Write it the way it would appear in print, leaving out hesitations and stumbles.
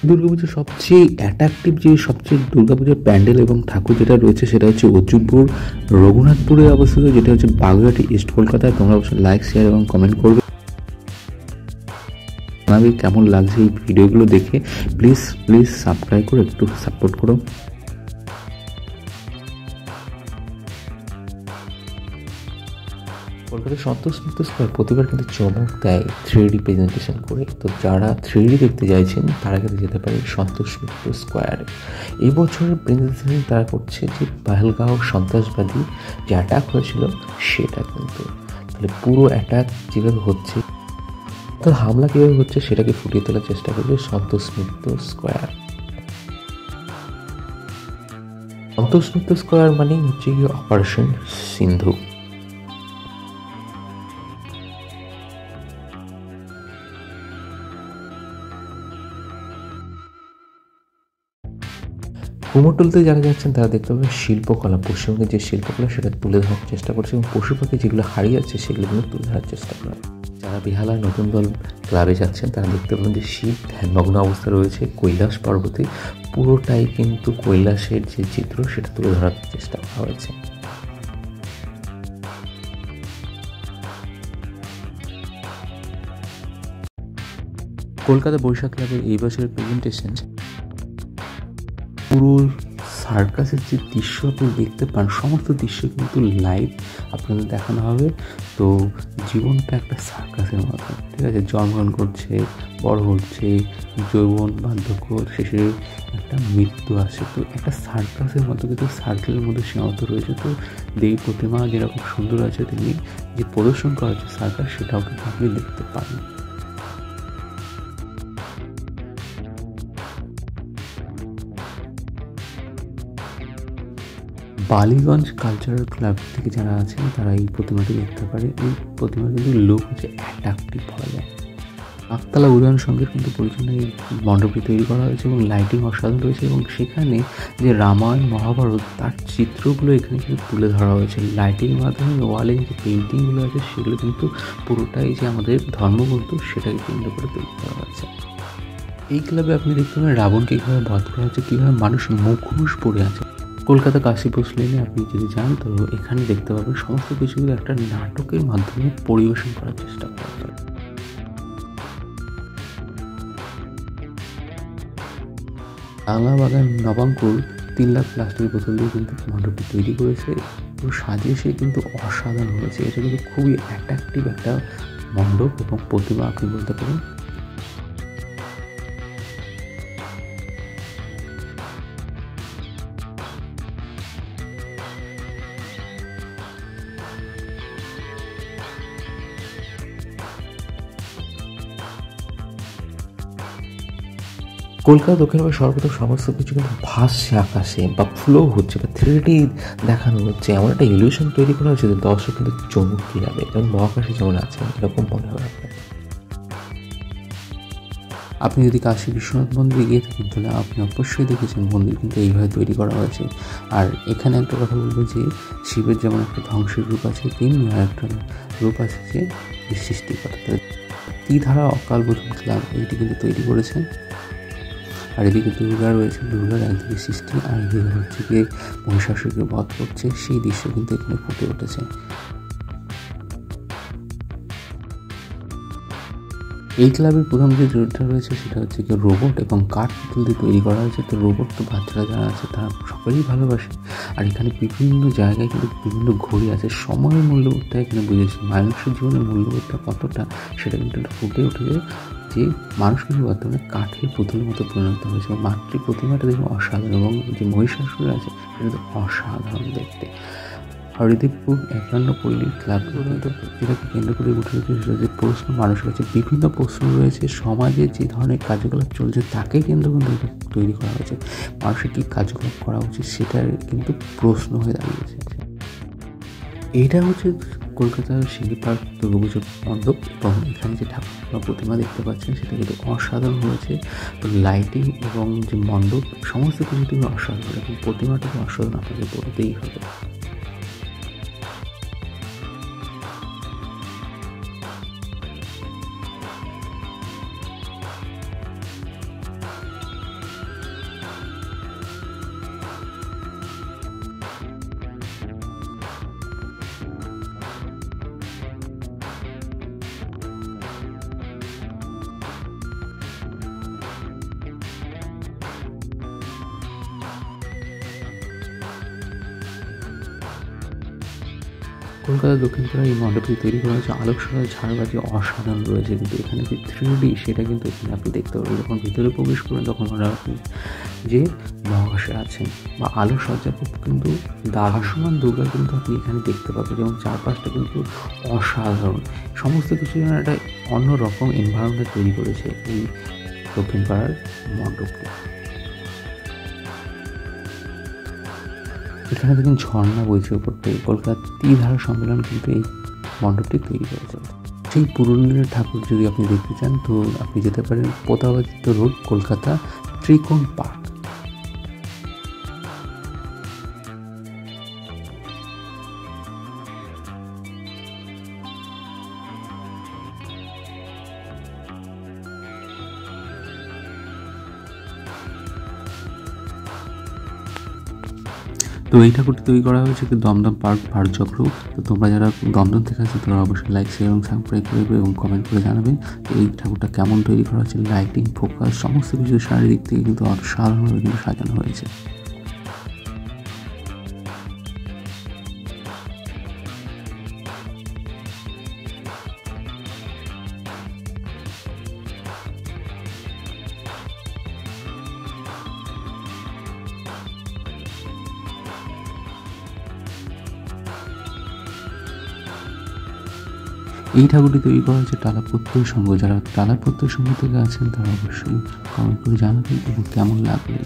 দুর্গাপুজোর সবচেয়ে অ্যাট্রাকটিভ সবচেয়ে দুর্গাপুজোর প্যান্ডেল এবং ঠাকুর যেটা রয়েছে সেটা হচ্ছে অর্জুনপুর রঘুনাথপুরে অবস্থিত, যেটা হচ্ছে বাগুইআটি ইস্ট কলকাতায়। তোমরা অবশ্যই লাইক, শেয়ার এবং কমেন্ট করবে, জানাবে কেমন লাগছে এই ভিডিওগুলো দেখে। প্লিজ সাবস্ক্রাইব করে একটু সাপোর্ট করো। কলকাতার সন্তোষ মিত্র স্কোয়ার প্রতিবার কিন্তু চমক দেয় 3D প্রেজেন্টেশন করে। তো যারা 3D দেখতে চাইছেন তারা কিন্তু যেতে পারে সন্তোষ মিত্র স্কোয়ারে। এই বছরের প্রেজেন্টেশন তারা করছে যে পহেলগাঁও সন্ত্রাসবাদী যে অ্যাটাক হয়েছিল সেটা, কিন্তু তাহলে পুরো অ্যাটাক যেভাবে হচ্ছে, তো হামলা কীভাবে হচ্ছে সেটাকে ফুটিয়ে তোলার চেষ্টা করবে সন্তোষ মিত্র স্কোয়ার। সন্তোষ মিত্র স্কোয়ার মানেই হচ্ছে গিয়ে অপারেশন সিন্ধু। কুমোরটুলিতে যারা যাচ্ছেন তারা দেখতে পাবেন শিল্পকলা, পশ্চিমবঙ্গের যে শিল্পকলা সেটা তুলে ধরার চেষ্টা করছে এবং পশু পাখি যেগুলো হারিয়ে যাচ্ছে সেগুলো কিন্তু তুলে ধরার চেষ্টা করে। যারা বেহালায় নতুন দল ক্লাবে যাচ্ছেন তারা দেখতে পাবেন যে শিব ধ্যানমগ্ন অবস্থা রয়েছে কৈলাস পর্বতে, পুরোটাই কিন্তু কৈলাসের যে চিত্র সেটা তুলে ধরার চেষ্টা করা হয়েছে। কলকাতা বৈশাখ ক্লাবের এই বছরের প্রেজেন্টেশন পুরো সার্কাসের যে দৃশ্য আপনি দেখতে পান, সমস্ত দৃশ্য কিন্তু লাইভ আপনাদের দেখানো হবে। তো জীবনটা একটা সার্কাসের মতো, ঠিক আছে, জন্মগ্রহণ করছে, বড় হচ্ছে, যৌবন বার্ধক্য, শেষে একটা মৃত্যু আসে। তো একটা সার্কাসের মতো কিন্তু সার্কেলের মধ্যে সীমাবদ্ধ রয়েছে। তো দেবী প্রতিমা যেরকম সুন্দর আছে, তিনি যে প্রদর্শন করা হচ্ছে সার্কাস সেটাও কিন্তু আপনি দেখতে পারেন। বালিগঞ্জ কালচারাল ক্লাব থেকে যারা আছেন তারা এই প্রতিমাটি দেখতে পারে। এই প্রতিমার কিন্তু লুক হচ্ছে অ্যাট্রাকটিভ হওয়া যায়। আকতলা উদয়ন সঙ্গের কিন্তু পরিচালনা এই মণ্ডপটি তৈরি করা হয়েছে এবং লাইটিং অসাধারণ রয়েছে এবং সেখানে যে রামায়ণ মহাভারত তার চিত্রগুলো এখানে কিন্তু তুলে ধরা হয়েছে লাইটিংয়ের মাধ্যমে। ওয়ালে যে পেন্টিংগুলো আছে সেগুলো কিন্তু পুরোটাই যে আমাদের ধর্মগ্রন্থ সেটাকে কেন্দ্র করে তৈরি করা হয়েছে। এই ক্লাবে আপনি দেখতে পাবেন রাবণকে কীভাবে বধ করা হচ্ছে, কীভাবে মানুষ মুখোশ পরে আছে। কলকাতা কাশীপুর লেনে আপনি যদি যান তো এখানে দেখতে পাবেন সমস্ত কিছু একটা নাটকের মাধ্যমে পরিবেশন করার চেষ্টা করা হয়। বাংলা বাগান নবাঙ্কুর 3 লাখ প্লাস্টিকের বোতল দিয়ে কিন্তু মণ্ডপটি তৈরি করেছে। তো সাজিয়ে সে কিন্তু অসাধারণ হয়েছে। এটা কিন্তু খুবই অ্যাট্রাকটিভ একটা মণ্ডপ এবং প্রতিমা আপনি বলতে পারেন। কলকাতা দক্ষিণবঙ্গের সর্বপ্রথম সমস্ত কিছু কিন্তু ভাসছে আকাশে বা ফ্লো হচ্ছে বা 3D দেখানো হচ্ছে, এমন একটা ইলিউশন তৈরি করা হচ্ছে যে দর্শক কিন্তু চমকে যাবে এবং মহাকাশে যেমন আছে এরকম মনে হবে। আপনি যদি কাশী বিশ্বনাথ মন্দিরে গিয়ে থাকেন তাহলে আপনি অবশ্যই দেখেছেন মন্দির কিন্তু এইভাবে তৈরি করা হয়েছে। আর এখানে একটা কথা বলবো যে শিবের যেমন একটা ধ্বংসের রূপ আছে, তেমনি আর একটা রূপ আছে যে সৃষ্টিকর্তা। ত্রিধারা অকাল বোধন ক্লাব এইটি কিন্তু তৈরি করেছে। আর এদিকে দুর্গা রয়েছে, দুর্গার একদিকে সৃষ্টি আর এদিকে হচ্ছে গিয়ে মহিষাসুরকে বধ করছে, সেই দৃশ্য কিন্তু এখানে ফুটে উঠেছে। এই ক্লাবের প্রথম যে জোরটা রয়েছে সেটা হচ্ছে কি রোবট এবং কাঠ পুতুল দিয়ে তৈরি করা হয়েছে। তো রোবট তো বাচ্চারা যারা আছে তারা সকলেই ভালোবাসে। আর এখানে বিভিন্ন জায়গায় কিন্তু বিভিন্ন ঘড়ি আছে, সময়ের মূল্যবোধটা এখানে বুঝেছে, মানুষের জীবনের মূল্যবোধটা কতটা সেটা কিন্তু ফুটে উঠেছে যে মানুষ কিন্তু বর্তমানে কাঠের পুতুলের মতো পরিণত হয়েছে। এবং মাতৃ প্রতিমাটা দেখুন অসাধারণ এবং যে মহিষাসুর আছে সেটা তো অসাধারণ দেখতে। হরিদেবপুর 51 পল্লী ক্লাব পর্যন্ত যেটাকে কেন্দ্র করে উঠে হচ্ছে সেটা যে প্রশ্ন মানুষের কাছে বিভিন্ন প্রশ্ন রয়েছে, সমাজে যে ধরনের কার্যকলাপ চলছে তাকে কেন্দ্র করে এটা তৈরি করা হয়েছে। মানুষের কী কার্যকলাপ করা উচিত সেটার কিন্তু প্রশ্ন হয়ে দাঁড়িয়েছে। এইটা হচ্ছে কলকাতার সিটি পার্ক দুর্গাপুজোর মণ্ডপ এবং এখানে যে ঠাকুর প্রতিমা দেখতে পাচ্ছেন সেটা কিন্তু অসাধারণ হয়েছে। তো লাইটিং এবং যে মণ্ডপ সমস্ত কিছু কিন্তু অসাধারণ এবং প্রতিমাটাকে অসাধারণ আপনাকে বলতেই হবে। কলকাতা দক্ষিণপাড়ায় এই মণ্ডপটি তৈরি করা হয়েছে আলোকসজ্জার ঝাড়বাতি অসাধারণ রয়েছে, কিন্তু এখানে যে 3D সেটা কিন্তু এখানে আপনি দেখতে পাবেন। যখন ভিতরে প্রবেশ করবেন তখন মনে রাখবেন যে মহাকাশে আছেন, বা আলোকসজ্জা কিন্তু ভাসমান দুর্গা কিন্তু আপনি এখানে দেখতে পাবেন, এবং চারপাশটা কিন্তু অসাধারণ। সমস্ত কিছু যেন একটা অন্যরকম এনভায়রনমেন্ট তৈরি করেছে এই দক্ষিণপাড়ার মণ্ডপটি। এখানে দেখুন ঝর্ণা বইছে উপর থেকে। কলকাতার ত্রিধারা সম্মেলন কিন্তু এই মণ্ডপটি তৈরি করেছে। সেই পুরনো দিনের ঠাকুর যদি আপনি দেখতে চান তো আপনি যেতে পারেন প্রতাপাদিত্য রোড, কলকাতা, ত্রিকোণ পার্ক। তো এই ঠাকুরটি তৈরি করা হয়েছে কি দমদম পার্ক ভারচক্র। তো তোমরা যারা দমদম থেকে আছো তারা অবশ্যই লাইক, শেয়ার এবং সাবস্ক্রাইব করবে এবং কমেন্ট করে জানাবে এই ঠাকুরটা কেমন তৈরি করা হচ্ছে। লাইটিং, ফোকাস, সমস্ত কিছু শারীরিক থেকে কিন্তু অসাধারণভাবে কিন্তু সাজানো হয়েছে। এই ঠাকুরটি তৈরি করা হয়েছে টালা প্রত্যয় সংঘ। যারা টালা প্রত্যয় সংঘ থেকে আছেন তারা অবশ্যই কমেন্ট করে জানাবেন এবং কেমন লাগলো।